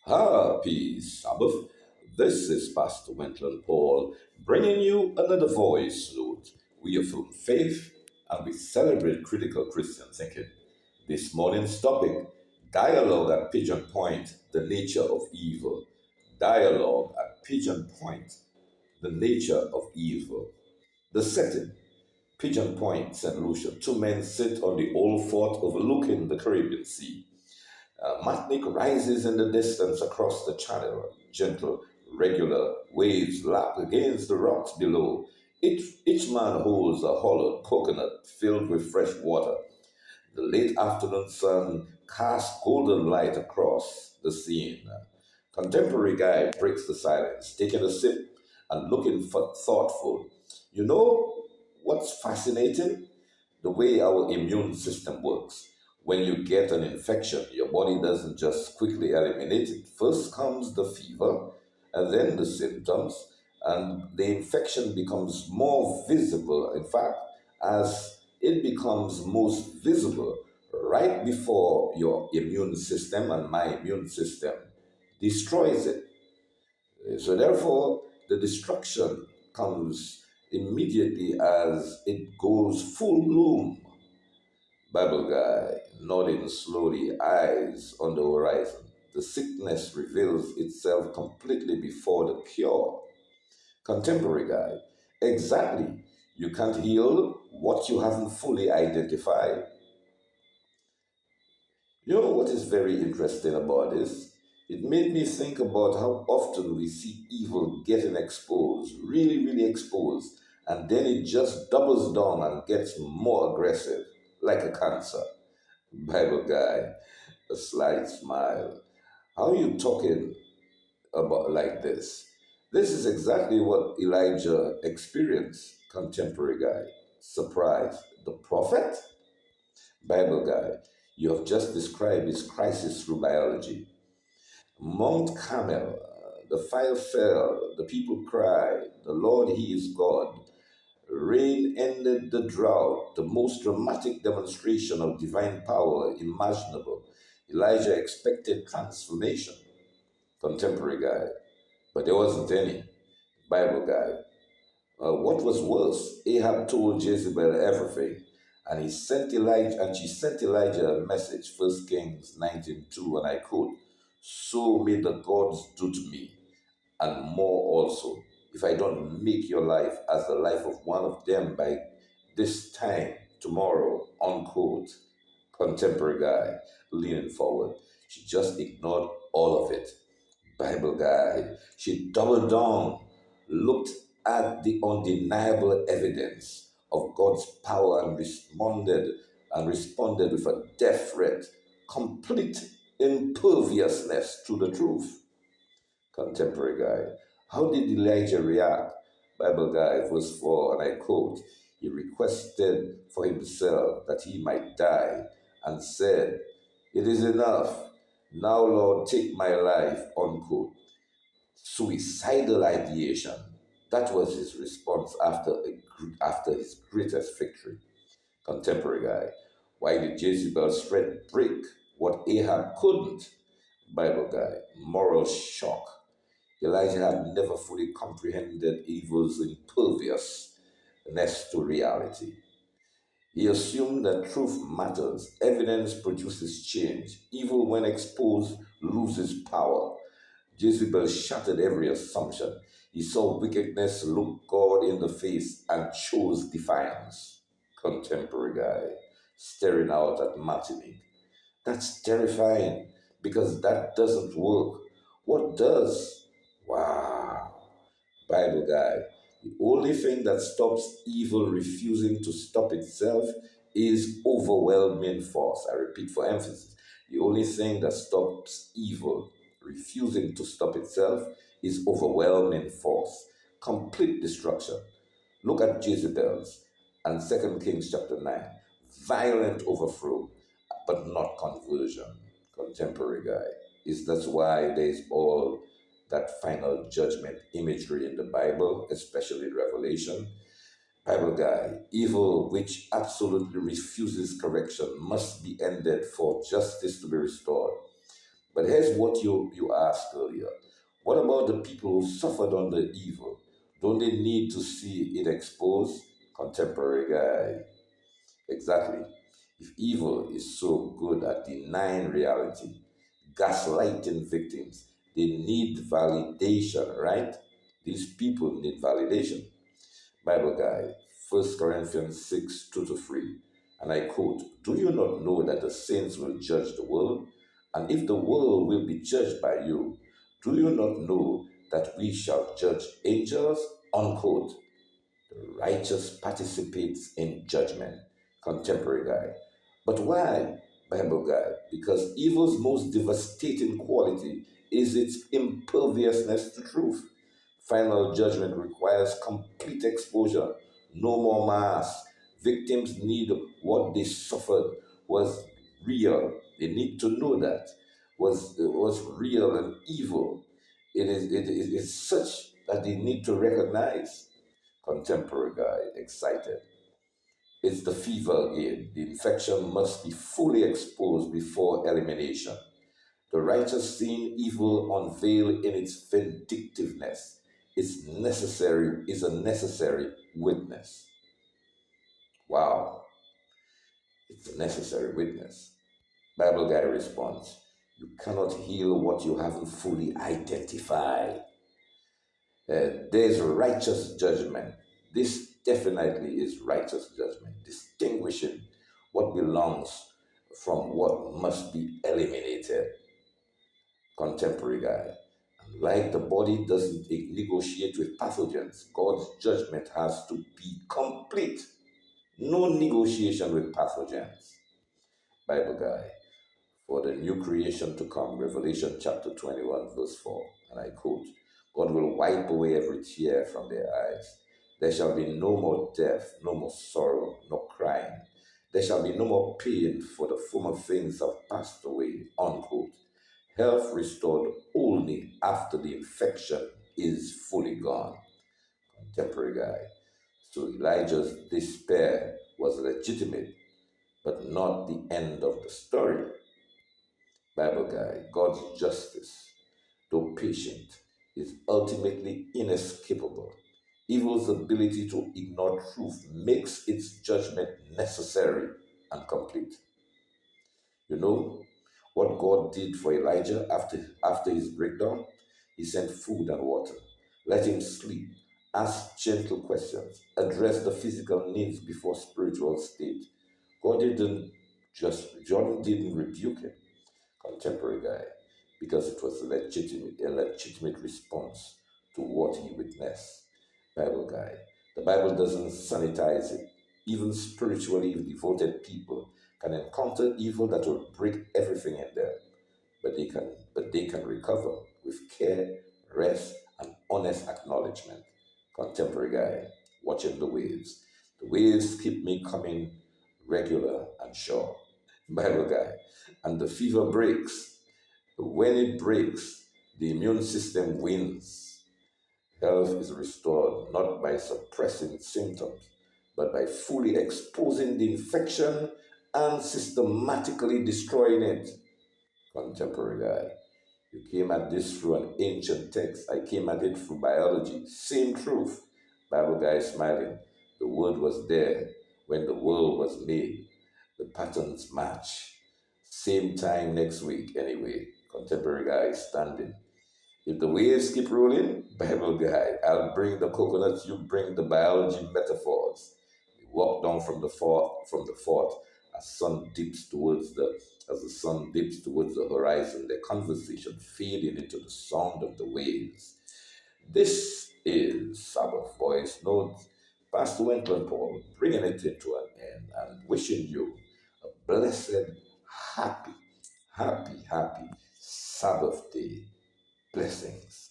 Happy Sabbath. This is Pastor Wentland Paul bringing you another voice note. We affirm faith and we celebrate critical Christian thinking. This morning's topic, dialogue at Pigeon Point, the nature of evil. Dialogue at Pigeon Point, the nature of evil. The setting, Pigeon Point, St. Lucia. Two men sit on the old fort overlooking the Caribbean Sea. Matnik rises in the distance across the channel. Gentle, regular waves lap against the rocks below. Each man holds a hollowed coconut filled with fresh water. The late afternoon sun casts golden light across the scene. Contemporary guy breaks the silence, taking a sip and looking thoughtful. You know what's fascinating? The way our immune system works. When you get an infection, your body doesn't just quickly eliminate it. First comes the fever, and then the symptoms, and the infection becomes more visible. In fact, as it becomes most visible right before your immune system and my immune system destroys it. So, therefore, the destruction comes immediately as it goes full bloom. Bible guy, nodding slowly, eyes on the horizon. The sickness reveals itself completely before the cure. Contemporary guy, exactly. You can't heal what you haven't fully identified. You know what is very interesting about this? It made me think about how often we see evil getting exposed, really, really exposed, and then it just doubles down and gets more aggressive, like a cancer. Bible guy, a slight smile. How are you talking about like this? This is exactly what Elijah experienced, contemporary guy. Surprise. The prophet? Bible guy, you have just described his crisis through biology. Mount Carmel, the fire fell, the people cried, the Lord, He is God. Rain ended the drought, the most dramatic demonstration of divine power imaginable. Elijah expected transformation, contemporary guy, but there wasn't any. Bible guy. What was worse, Ahab told Jezebel everything, and he sent Elijah, and she sent Elijah a message, 1 Kings 19:2, and I quote, "So may the gods do to me, and more also, if I don't make your life as the life of one of them by this time tomorrow," unquote. Contemporary guy leaning forward. She just ignored all of it. Bible guy. She doubled down, looked at the undeniable evidence of God's power and responded with a death threat, complete imperviousness to the truth. Contemporary guy. How did Elijah react? Bible guy, verse 4, and I quote, he requested for himself that he might die and said, "It is enough. Now, Lord, take my life," unquote. Suicidal ideation. That was his response after his greatest victory. Contemporary guy. Why did Jezebel spread break what Ahab couldn't? Bible guy. Moral shock. Elijah had never fully comprehended evil's imperviousness to reality. He assumed that truth matters, evidence produces change. Evil, when exposed, loses power. Jezebel shattered every assumption. He saw wickedness, looked God in the face, and chose defiance. Contemporary guy, staring out at Martinique. That's terrifying because that doesn't work. What does? Wow. Bible guy. The only thing that stops evil refusing to stop itself is overwhelming force. I repeat for emphasis. The only thing that stops evil refusing to stop itself is overwhelming force, complete destruction. Look at Jezebel's and 2 Kings chapter 9. Violent overthrow, but not conversion. Contemporary guy. Is that's why there's all that final judgment imagery in the Bible, especially Revelation. Bible guy, evil which absolutely refuses correction must be ended for justice to be restored. But here's what you asked earlier. What about the people who suffered under evil? Don't they need to see it exposed? Contemporary guy. Exactly. If evil is so good at denying reality, gaslighting victims, they need validation, right? These people need validation. Bible guy, 1 Corinthians 6 2 to 3. And I quote, "Do you not know that the saints will judge the world? And if the world will be judged by you, do you not know that we shall judge angels?" Unquote. The righteous participates in judgment. Contemporary guy. But why, Bible guy? Because evil's most devastating quality is its imperviousness to truth. Final judgment requires complete exposure, no more mask. Victims need what they suffered was real. They need to know that was real and evil. It is such that they need to recognize. Contemporary guy, excited. It's the fever again. The infection must be fully exposed before elimination. The righteous seeing evil unveiled in its vindictiveness is a necessary witness. Wow, it's a necessary witness. Bible guy responds, you cannot heal what you haven't fully identified. There's righteous judgment. This definitely is righteous judgment, distinguishing what belongs from what must be eliminated. Contemporary guy. Like the body doesn't negotiate with pathogens, God's judgment has to be complete. No negotiation with pathogens. Bible guy. For the new creation to come, Revelation chapter 21, verse 4. And I quote, God will wipe away every tear from their eyes. There shall be no more death, no more sorrow, no crying. There shall be no more pain, for the former things have passed away. Unquote. Health restored only after the infection is fully gone. Contemporary guy. So Elijah's despair was legitimate, but not the end of the story. Bible guy, God's justice, though patient, is ultimately inescapable. Evil's ability to ignore truth makes its judgment necessary and complete. You know what God did for Elijah after his breakdown? He sent food and water, let him sleep, ask gentle questions, address the physical needs before spiritual state. God didn't rebuke him, contemporary guy, because it was a legitimate response to what he witnessed. Bible guy. The Bible doesn't sanitize it. Even spiritually devoted people can encounter evil that will break everything in them, but they can recover with care, rest, and honest acknowledgement. Contemporary guy, watching the waves. The waves keep me coming regular and sure. Bible guy. And the fever breaks. When it breaks, the immune system wins. Health is restored not by suppressing symptoms, but by fully exposing the infection and systematically destroying it. Contemporary guy. You came at this through an ancient text. I came at it through biology. Same truth. Bible guy smiling. The word was there when the world was made. The patterns match. Same time next week, anyway. Contemporary guy standing. If the waves keep rolling, Bible guy, I'll bring the coconuts, you bring the biology metaphors. We walk down from the fort as the sun dips towards the horizon, the conversation fading into the sound of the waves. This is Sabbath Voice Notes, Pastor Wentland Paul, bringing it into an end and wishing you a blessed, happy, happy Sabbath day. Blessings.